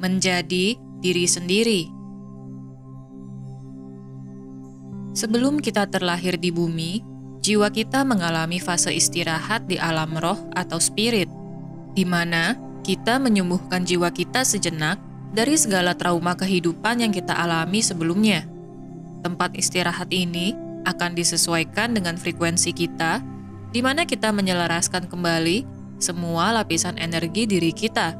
menjadi diri sendiri. Sebelum kita terlahir di bumi, jiwa kita mengalami fase istirahat di alam roh atau spirit, di mana kita menyembuhkan jiwa kita sejenak dari segala trauma kehidupan yang kita alami sebelumnya. Tempat istirahat ini akan disesuaikan dengan frekuensi kita, di mana kita menyelaraskan kembali semua lapisan energi diri kita.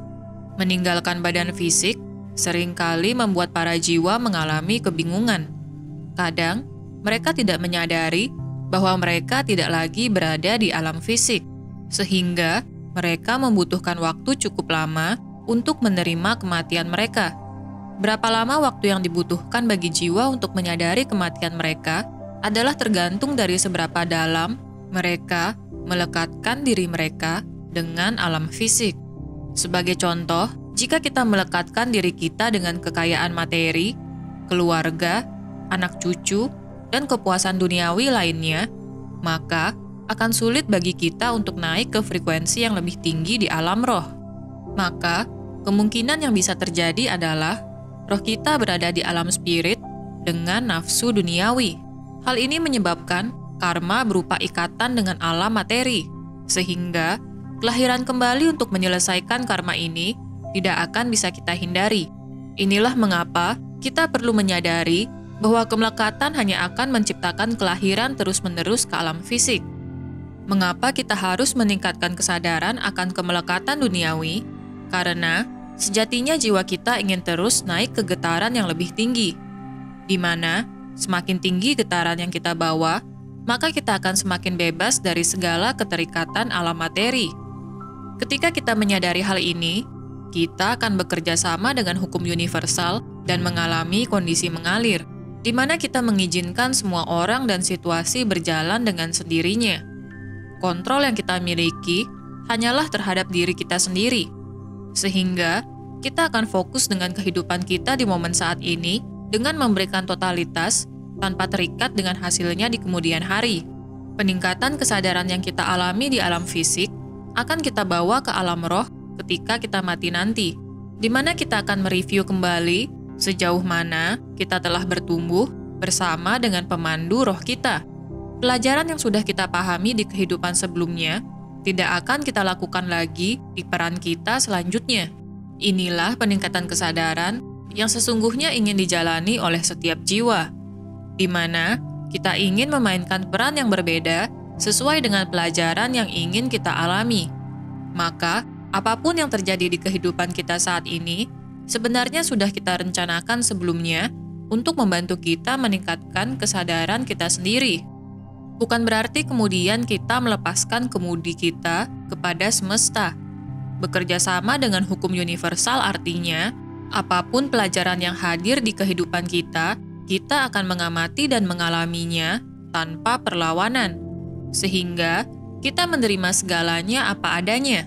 Meninggalkan badan fisik seringkali membuat para jiwa mengalami kebingungan. Kadang, mereka tidak menyadari bahwa mereka tidak lagi berada di alam fisik, sehingga mereka membutuhkan waktu cukup lama untuk menerima kematian mereka. Berapa lama waktu yang dibutuhkan bagi jiwa untuk menyadari kematian mereka adalah tergantung dari seberapa dalam mereka melekatkan diri mereka dengan alam fisik. Sebagai contoh, jika kita melekatkan diri kita dengan kekayaan materi, keluarga, anak cucu, dan kepuasan duniawi lainnya, maka akan sulit bagi kita untuk naik ke frekuensi yang lebih tinggi di alam roh. Maka, kemungkinan yang bisa terjadi adalah roh kita berada di alam spirit dengan nafsu duniawi. Hal ini menyebabkan karma berupa ikatan dengan alam materi, sehingga kelahiran kembali untuk menyelesaikan karma ini tidak akan bisa kita hindari. Inilah mengapa kita perlu menyadari bahwa kemelekatan hanya akan menciptakan kelahiran terus-menerus ke alam fisik. Mengapa kita harus meningkatkan kesadaran akan kemelekatan duniawi? Karena sejatinya jiwa kita ingin terus naik ke getaran yang lebih tinggi, di mana semakin tinggi getaran yang kita bawa, maka kita akan semakin bebas dari segala keterikatan alam materi. Ketika kita menyadari hal ini, kita akan bekerja sama dengan hukum universal dan mengalami kondisi mengalir, di mana kita mengizinkan semua orang dan situasi berjalan dengan sendirinya. Kontrol yang kita miliki hanyalah terhadap diri kita sendiri, sehingga kita akan fokus dengan kehidupan kita di momen saat ini dengan memberikan totalitas tanpa terikat dengan hasilnya di kemudian hari. Peningkatan kesadaran yang kita alami di alam fisik akan kita bawa ke alam roh ketika kita mati nanti, di mana kita akan mereview kembali sejauh mana kita telah bertumbuh bersama dengan pemandu roh kita. Pelajaran yang sudah kita pahami di kehidupan sebelumnya tidak akan kita lakukan lagi di peran kita selanjutnya. Inilah peningkatan kesadaran yang sesungguhnya ingin dijalani oleh setiap jiwa, di mana kita ingin memainkan peran yang berbeda sesuai dengan pelajaran yang ingin kita alami. Maka, apapun yang terjadi di kehidupan kita saat ini, sebenarnya sudah kita rencanakan sebelumnya untuk membantu kita meningkatkan kesadaran kita sendiri. Bukan berarti kemudian kita melepaskan kemudi kita kepada semesta. Bekerja sama dengan hukum universal artinya, apapun pelajaran yang hadir di kehidupan kita, kita akan mengamati dan mengalaminya tanpa perlawanan, sehingga kita menerima segalanya apa adanya.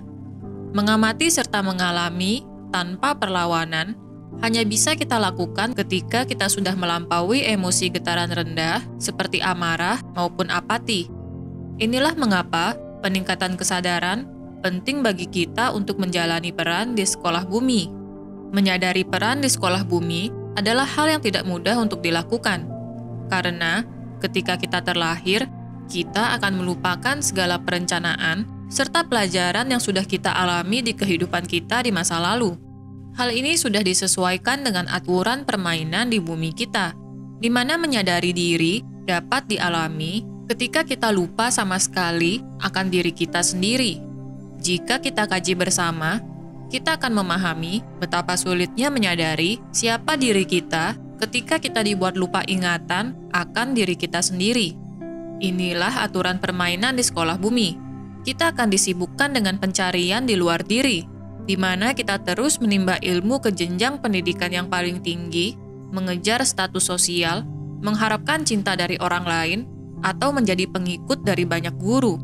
Mengamati serta mengalami tanpa perlawanan hanya bisa kita lakukan ketika kita sudah melampaui emosi getaran rendah seperti amarah maupun apati. Inilah mengapa peningkatan kesadaran penting bagi kita untuk menjalani peran di sekolah bumi. Menyadari peran di sekolah bumi adalah hal yang tidak mudah untuk dilakukan, karena ketika kita terlahir, kita akan melupakan segala perencanaan serta pelajaran yang sudah kita alami di kehidupan kita di masa lalu. Hal ini sudah disesuaikan dengan aturan permainan di bumi kita, di mana menyadari diri dapat dialami ketika kita lupa sama sekali akan diri kita sendiri. Jika kita kaji bersama, kita akan memahami betapa sulitnya menyadari siapa diri kita ketika kita dibuat lupa ingatan akan diri kita sendiri. Inilah aturan permainan di sekolah bumi. Kita akan disibukkan dengan pencarian di luar diri, di mana kita terus menimba ilmu ke jenjang pendidikan yang paling tinggi, mengejar status sosial, mengharapkan cinta dari orang lain, atau menjadi pengikut dari banyak guru.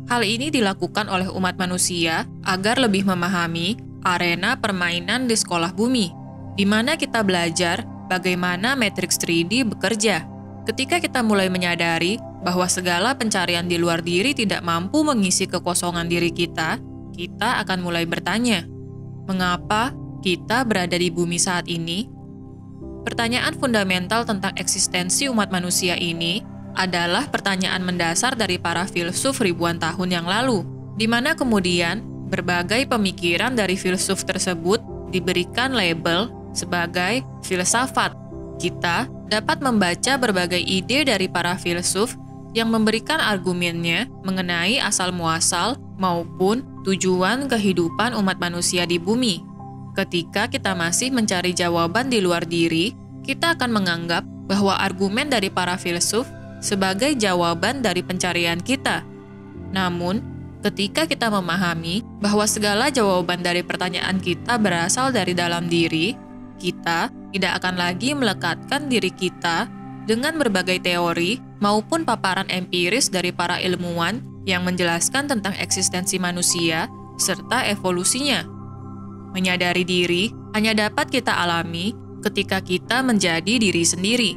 Hal ini dilakukan oleh umat manusia agar lebih memahami arena permainan di sekolah bumi, di mana kita belajar bagaimana matriks 3D bekerja. Ketika kita mulai menyadari bahwa segala pencarian di luar diri tidak mampu mengisi kekosongan diri kita, kita akan mulai bertanya, mengapa kita berada di bumi saat ini? Pertanyaan fundamental tentang eksistensi umat manusia ini adalah pertanyaan mendasar dari para filsuf ribuan tahun yang lalu, di mana kemudian berbagai pemikiran dari filsuf tersebut diberikan label sebagai filsafat. Kita dapat membaca berbagai ide dari para filsuf yang memberikan argumennya mengenai asal-muasal maupun tujuan kehidupan umat manusia di bumi. Ketika kita masih mencari jawaban di luar diri, kita akan menganggap bahwa argumen dari para filsuf sebagai jawaban dari pencarian kita. Namun, ketika kita memahami bahwa segala jawaban dari pertanyaan kita berasal dari dalam diri, kita tidak akan lagi melekatkan diri kita dengan berbagai teori maupun paparan empiris dari para ilmuwan yang menjelaskan tentang eksistensi manusia serta evolusinya. Menyadari diri hanya dapat kita alami ketika kita menjadi diri sendiri.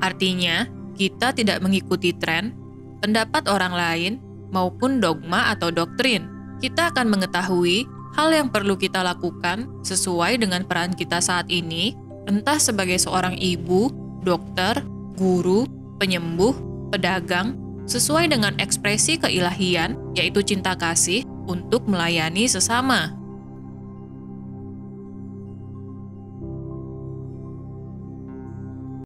Artinya, kita tidak mengikuti tren, pendapat orang lain, maupun dogma atau doktrin. Kita akan mengetahui hal yang perlu kita lakukan sesuai dengan peran kita saat ini, entah sebagai seorang ibu, dokter, guru, penyembuh, pedagang, sesuai dengan ekspresi keilahian, yaitu cinta kasih, untuk melayani sesama.